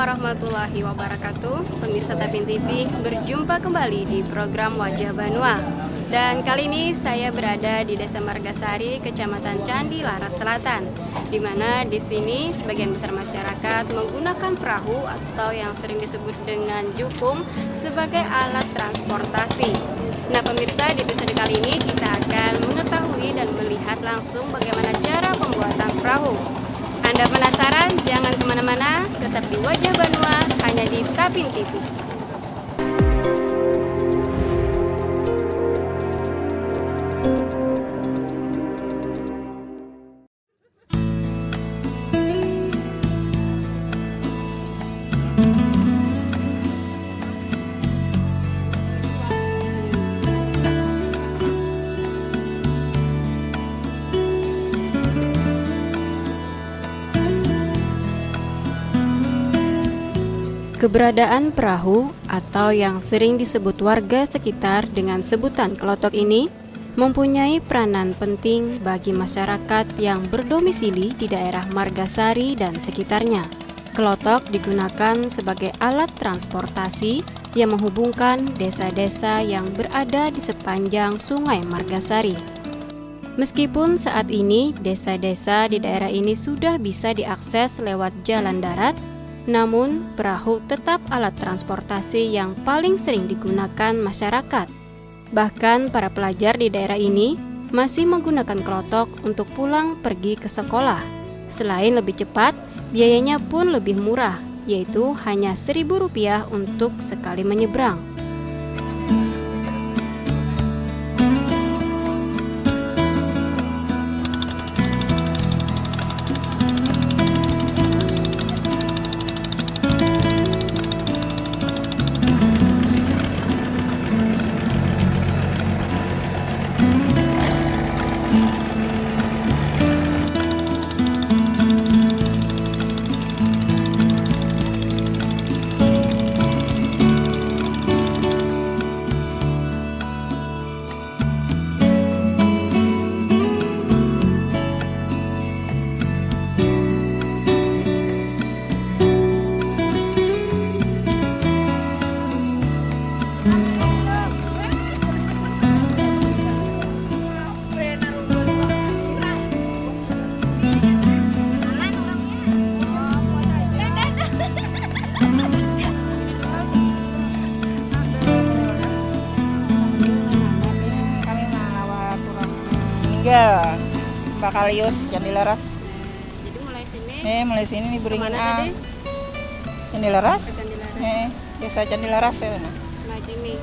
warahmatullahi wabarakatuh. Pemirsa Tapin TV, berjumpa kembali di program Wajah Banua. Dan kali ini saya berada di Desa Margasari, Kecamatan Candi Laras Selatan, di mana di sini sebagian besar masyarakat menggunakan perahu atau yang sering disebut dengan jukung sebagai alat transportasi. Nah pemirsa, di episode kali ini kita akan mengetahui dan melihat langsung bagaimana cara pembuatan perahu. Anda penasaran? Jangan kemana-mana, tetap di Wajah Banua, hanya di Tapin TV. Keberadaan perahu atau yang sering disebut warga sekitar dengan sebutan kelotok ini mempunyai peranan penting bagi masyarakat yang berdomisili di daerah Margasari dan sekitarnya. Kelotok digunakan sebagai alat transportasi yang menghubungkan desa-desa yang berada di sepanjang Sungai Margasari. Meskipun saat ini desa-desa di daerah ini sudah bisa diakses lewat jalan darat, namun, perahu tetap alat transportasi yang paling sering digunakan masyarakat. Bahkan para pelajar di daerah ini masih menggunakan kelotok untuk pulang pergi ke sekolah. Selain lebih cepat, biayanya pun lebih murah, yaitu hanya Rp1.000 untuk sekali menyeberang. Mbak Kalius Candi Laras. Jadi Mulai sini nih beringin tadi? Candi Laras. Candi Laras. Desa Candi Laras ya. Nah sini.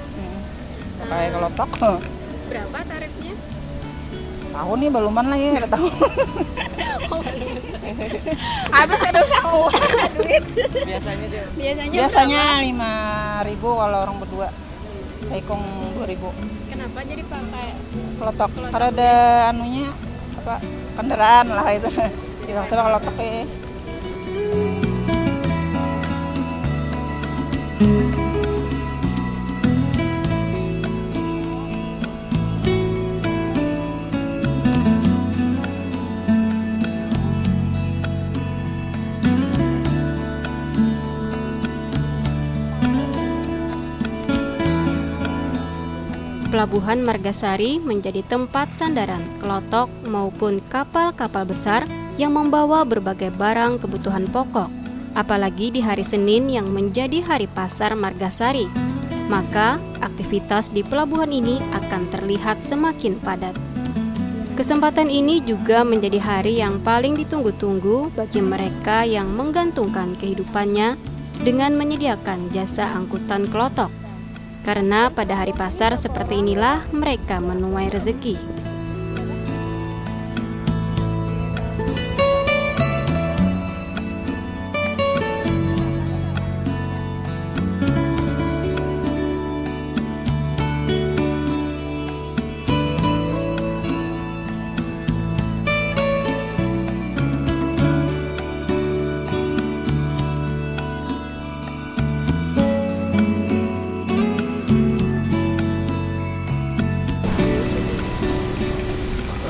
Pakai kelotok. Berapa tarifnya? Tahu nih baluman lagi ada tahu. Habis ada usaha duit. Biasanya 5.000 kalau orang berdua. Saikong 2.000. Kenapa jadi pakai Kelotok? Karena ada anunya kendaraan lah itu. Dilaksanakan kelotok ya. Pelabuhan Margasari menjadi tempat sandaran kelotok maupun kapal-kapal besar yang membawa berbagai barang kebutuhan pokok. Apalagi di hari Senin yang menjadi hari pasar Margasari, maka aktivitas di pelabuhan ini akan terlihat semakin padat. Kesempatan ini juga menjadi hari yang paling ditunggu-tunggu bagi mereka yang menggantungkan kehidupannya dengan menyediakan jasa angkutan kelotok. Karena pada hari pasar seperti inilah mereka menuai rezeki.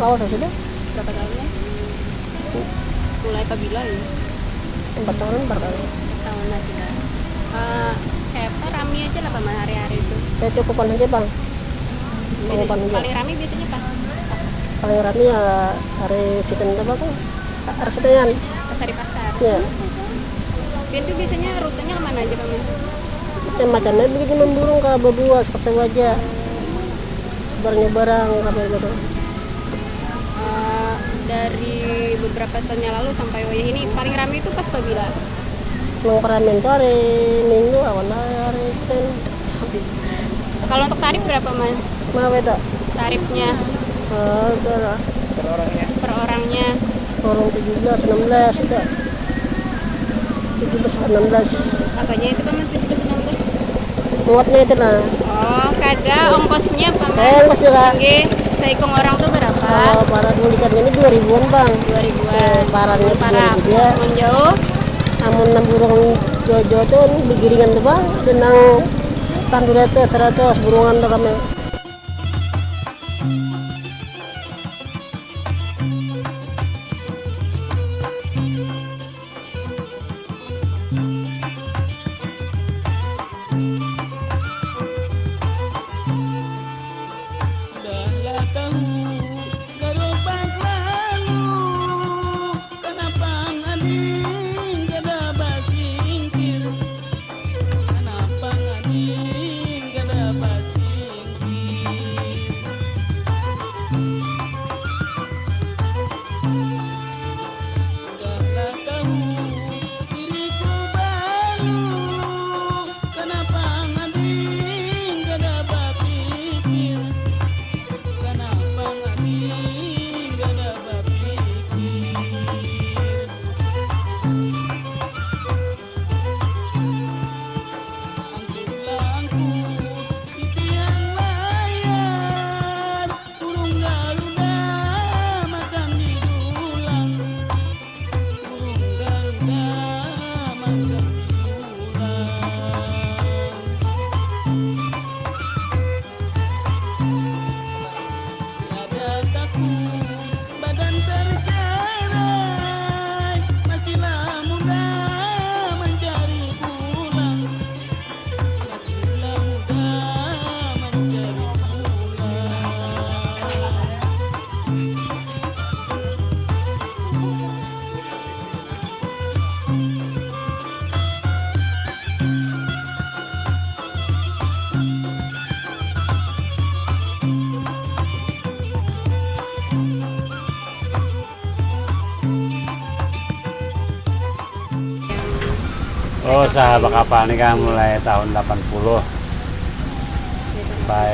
Lawas sudah? Berapa tahunnya? Mulai kabila ya? 4 tahun berapa? Tahun nah tidak. Kayak apa, rame aja lah Paman hari-hari itu. Ya cukupan aja bang. Cukupan aja. Paling rame biasanya pas Paling rame ya hari Senin apa kan? Hari Senin. pas hari pasar. Ya. Dan itu biasanya rutenya kemana aja Paman? Macam-macamnya begitu memburung ke Babua, Sewaja. Sebarnya barang apa gitu. Dari beberapa tahun yang lalu sampai wayah ini paling rame itu pas pabila. Yang peramen itu hari Minggu, awal hari Senin. Kalau untuk tarif berapa Mas? Mau itu? Tarifnya Udah per orangnya? orang 17, 16 itu. 17, 16. Apanya itu Paman 17-16? Muatnya itu nah. Oh, kada ongkosnya Paman. Ongkos juga. Oke, seikung orang tuh berapa? Kalau para ikan ini 2.000-an bang. 2.000-an. Parangnya Para 2.000 dia. menjauh Amun 6 burung jojo tuh begiringan tuh bang. Denang tandur itu 100 burungan tuh kami. Dah tahu gerobak lalu, kenapa ngading kada basingkir? Kenapa ngading kada basingkir? Dah tahu diriku baru, kenapa ngading kada bapikir? Kenapa ngading kada bapikir? Angkut di tiang layar, burung garuda makan di dulang. Burung garuda makan di dulang. Tiada takut badan tercerai, masihlah muda mencari pulang. Masihlah muda mencari pulang. Oh, sahabat kapal ini kan mulai tahun 80 sampai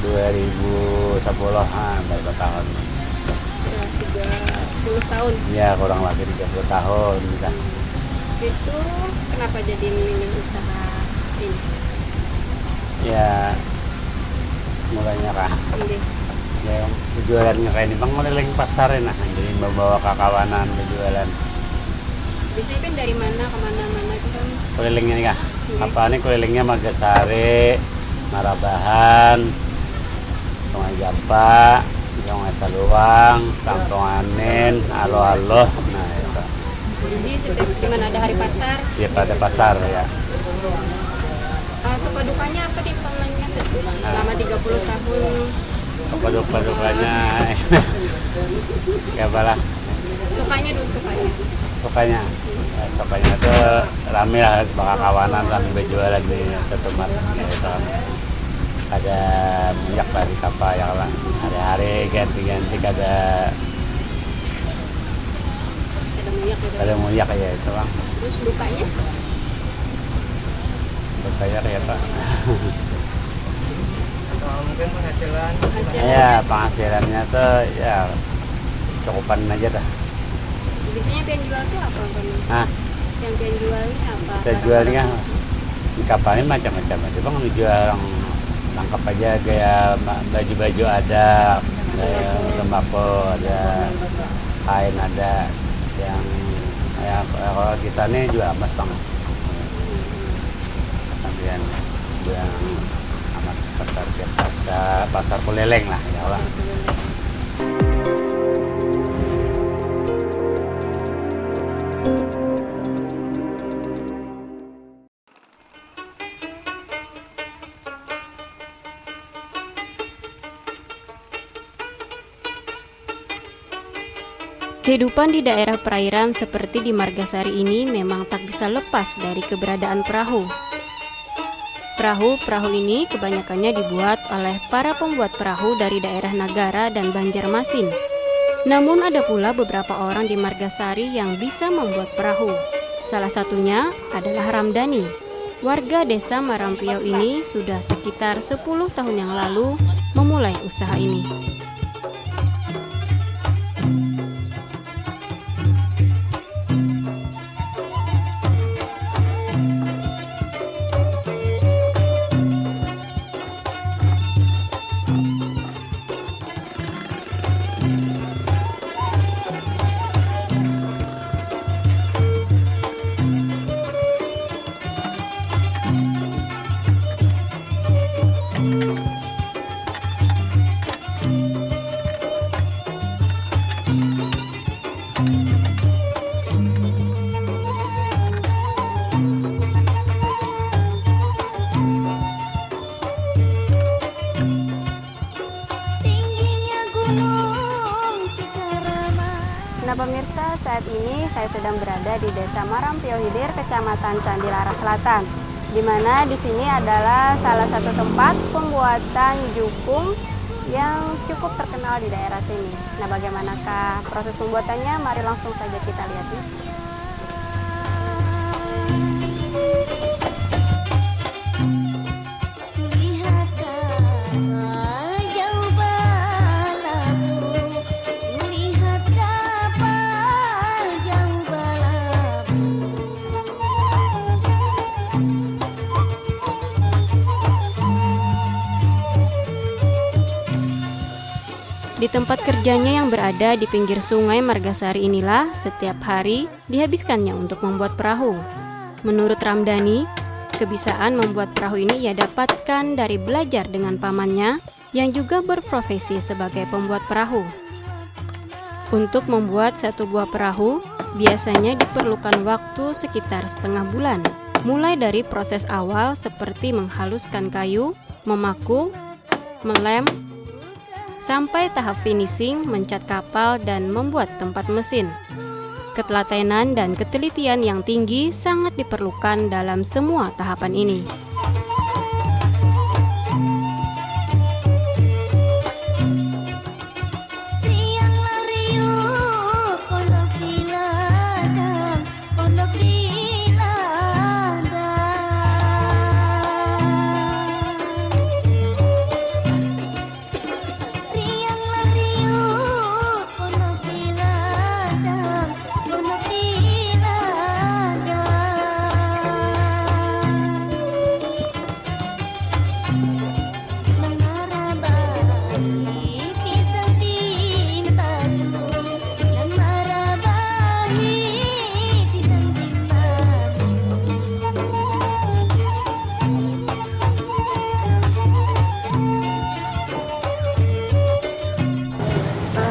2010, berapa tahun? ya 30 tahun. Ya, kurang lebih 30 tahun kita. Itu kenapa jadi memilih usaha ini? Ya, mulainya kah? Ini Ya, jualannya kayak ini bang, mulai lagi pasarin nah, jadi membawa ke kawanan berjualan. biasanya kan dari mana ke mana-mana itu kan? Kelilingnya nih kah? Apa nih kelilingnya Magasari, Marabahan, Sungai Jampa, Sungai Saluang, Kampung Anin, Alo-Alo. Nah, itu. Jadi setiap di mana ada hari pasar, Dia pada pasar ya. suka dukanya apa nih Pamannya selama 30 tahun? Dukanya kayak apa lah? Sukanya dulu Sukanya tuh rame lah, bakal kawanan rame berjualan di satu tempat ya, itu kan. Ada minyak dari kapal ya lah, hari-hari ganti-ganti ada minyak gitu. ada minyak ya itu bang. Terus dukanya? Berbayar ya pak. Mungkin penghasilan. Ya penghasilannya tuh ya cukupan aja dah. Biasanya pian jual tuh apa Paman? Nah, Yang pian jualnya apa? kita jualnya di kapal ini macam-macam aja bang, jual orang tangkap aja gaya baju-baju ada, gaya sembako ada, kain ada, yang ya kalau kita nih jual emas bang. Kemudian jual emas pasar Kuleleng lah ya bang. Kehidupan di daerah perairan seperti di Margasari ini memang tak bisa lepas dari keberadaan perahu. Perahu ini kebanyakannya dibuat oleh para pembuat perahu dari daerah Nagara dan Banjarmasin. Namun ada pula beberapa orang di Margasari yang bisa membuat perahu. Salah satunya adalah Ramdhani. Warga desa Marampiau ini sudah sekitar 10 tahun yang lalu memulai usaha ini. Nah pemirsa, saat ini saya sedang berada di Desa Marampiau Hilir, Kecamatan Candilara Selatan, di mana di sini adalah salah satu tempat pembuatan jukung yang cukup terkenal di daerah sini. Nah, bagaimanakah proses pembuatannya? Mari langsung saja kita lihat ya. Di tempat kerjanya yang berada di pinggir sungai Margasari inilah setiap hari dihabiskannya untuk membuat perahu. Menurut Ramdhani, kebiasaan membuat perahu ini ia dapatkan dari belajar dengan pamannya yang juga berprofesi sebagai pembuat perahu. Untuk membuat satu buah perahu, biasanya diperlukan waktu sekitar setengah bulan, mulai dari proses awal seperti menghaluskan kayu, memaku, melem, sampai tahap finishing, mencat kapal, dan membuat tempat mesin. Ketelatenan dan ketelitian yang tinggi sangat diperlukan dalam semua tahapan ini.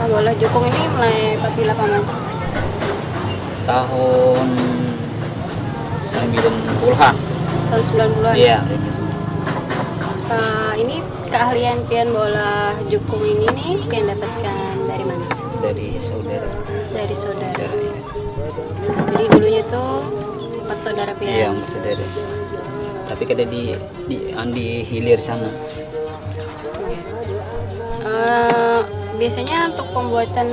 Bola jukung ini mulai bila paman? Tahun 90-an. Tahun 90-an? Iya. Ini keahlian pian bola jukung ini nih pian dapatkan dari mana? Dari saudara. Dari saudara. Iya. Jadi dulunya tuh 4 saudara pian? Iya, saudara. Tapi kada di hilir sana. Biasanya untuk pembuatan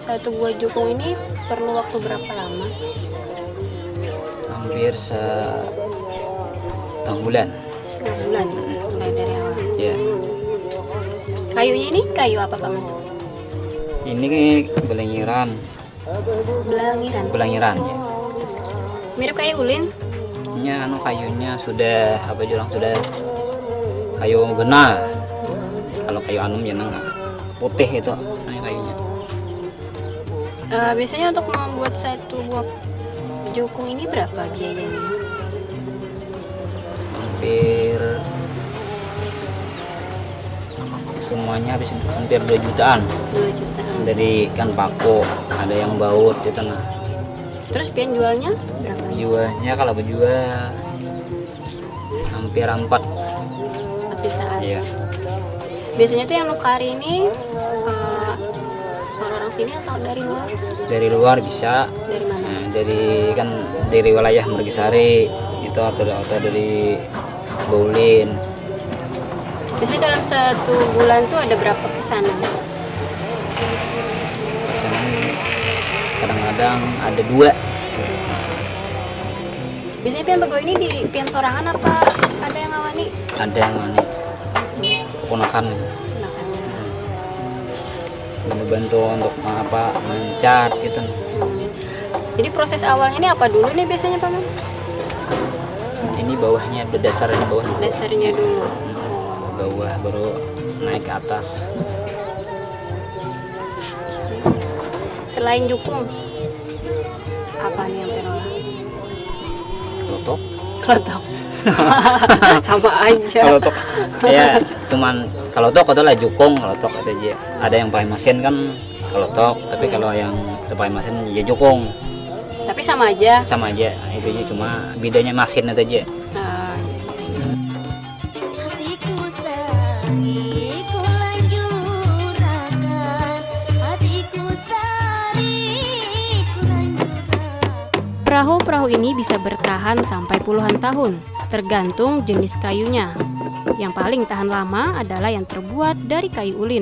satu buah jukung ini perlu waktu berapa lama? Hampir setengah bulan. Setengah bulan, mulai dari awal. Iya. Kayunya ini kayu apa paman? Ini belangiran. Belangiran? Ya. Mirip kayu ulin? Ini kayunya sudah sudah kayu gena. Kalau kayu anum ya putih itu kayunya. Biasanya untuk membuat satu buah jukung ini berapa biayanya? Hampir semuanya habis hampir 2 jutaan. 2 jutaan. Dari ikan paku, ada yang baut di tengah. Terus pian jualnya berapa? Jualnya kalau berjual hampir 4 jutaan. Iya. Biasanya tuh yang nukari ini orang sini atau dari luar? Dari luar bisa. Dari mana? Nah, dari wilayah Margisari itu atau dari Baulin. Biasanya dalam 1 bulan tuh ada berapa pesanan? Pesanan kadang-kadang ada 2. Biasanya pian bago ini di pian sorangan apa ada yang ngawani? Ada yang ini keponakan gitu. Ponakannya. Bantu untuk mencat gitu. Jadi proses awalnya ini apa dulu nih biasanya Paman? Ini bawahnya, dasarnya bawah. Dasarnya dulu. Bawah baru naik ke atas. Selain jukung, apa nih yang pernah? Kelotok. Kelotok. Sama aja. Kelotok. Ya, cuman kelotok adalah jukung, kelotok aja. Ada yang pakai mesin kan kelotok, tapi kalau yang pakai mesin ya jukung. Tapi sama aja. Sama aja, itu aja, cuma bedanya mesin itu aja. Nah, Hatiku sari ku lanjurakan, hatiku sari ku lanjurakan. perahu-perahu ini bisa bertahan sampai puluhan tahun, tergantung jenis kayunya. Yang paling tahan lama adalah yang terbuat dari kayu ulin,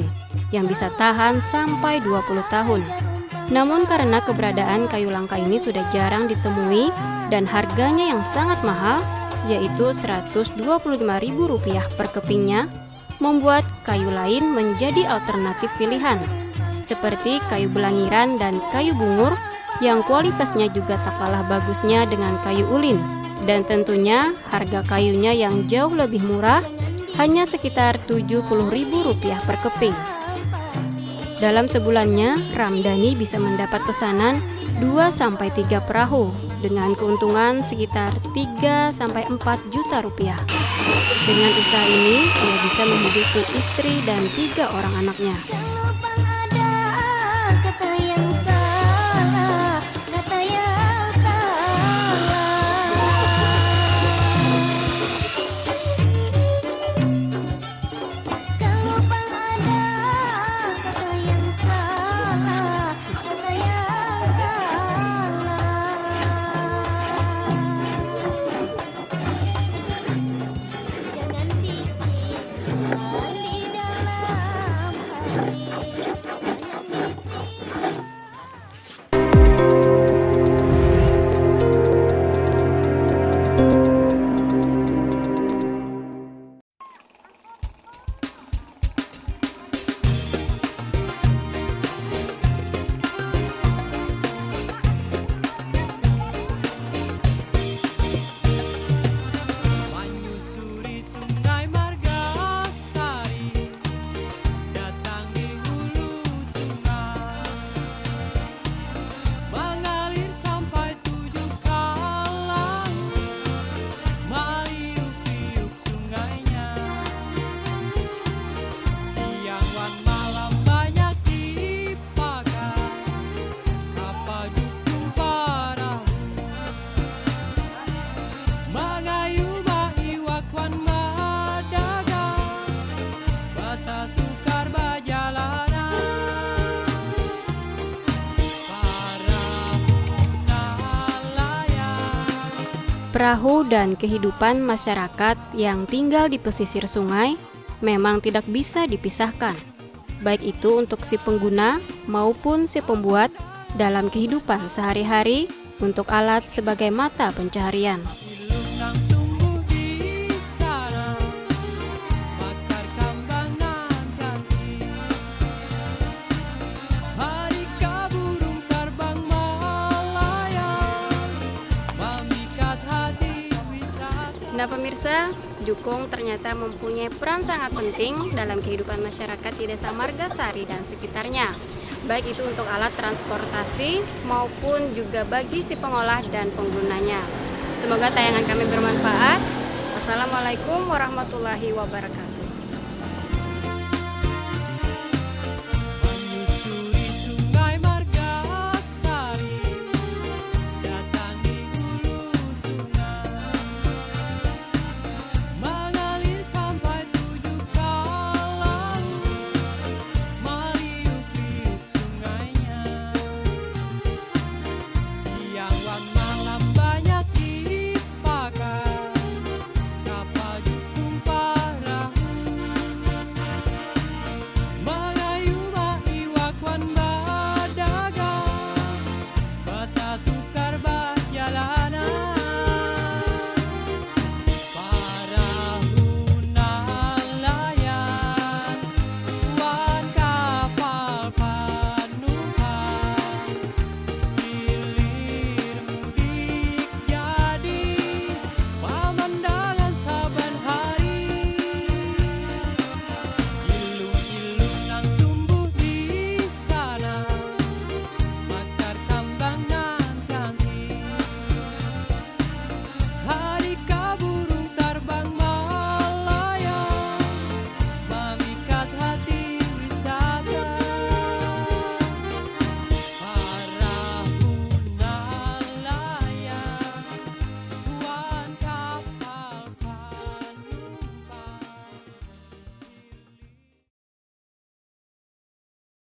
yang bisa tahan sampai 20 tahun. Namun karena keberadaan kayu langka ini sudah jarang ditemui dan harganya yang sangat mahal, yaitu Rp125.000 per kepingnya, membuat kayu lain menjadi alternatif pilihan, seperti kayu belangiran dan kayu bungur yang kualitasnya juga tak kalah bagusnya dengan kayu ulin, dan tentunya harga kayunya yang jauh lebih murah, hanya sekitar Rp70.000 per keping. Dalam sebulannya, Ramdhani bisa mendapat pesanan 2-3 perahu dengan keuntungan sekitar 3-4 juta rupiah. Dengan usaha ini, ia bisa menghidupi istri dan 3 orang anaknya. Lupa ada kata yang salah, kata yang salah. Lupa ada kata yang salah, kata yang salah. Jangan disimpan di dalam hati. Menyusuri sungai Margasari, datang di hulu sungai, mengalir sampai 7 kalang, meliuk-liuk sungainya. Siang wan malam banyak dipakai kapal jukung perahu, Magayu maiwak wan madagang, bata tukar bajalanan, para nelayan. Perahu dan kehidupan masyarakat yang tinggal di pesisir sungai memang tidak bisa dipisahkan, baik itu untuk si pengguna maupun si pembuat dalam kehidupan sehari-hari untuk alat sebagai mata pencaharian. Ilunang tumbuh di sana, bakar kambangan jati. Harika burung terbang melayang, memikat hati wisata. Nah pemirsa, jukung ternyata mempunyai peran sangat penting dalam kehidupan masyarakat di Desa Margasari dan sekitarnya, baik itu untuk alat transportasi maupun juga bagi si pengolah dan penggunanya. Semoga tayangan kami bermanfaat. Wassalamualaikum warahmatullahi wabarakatuh.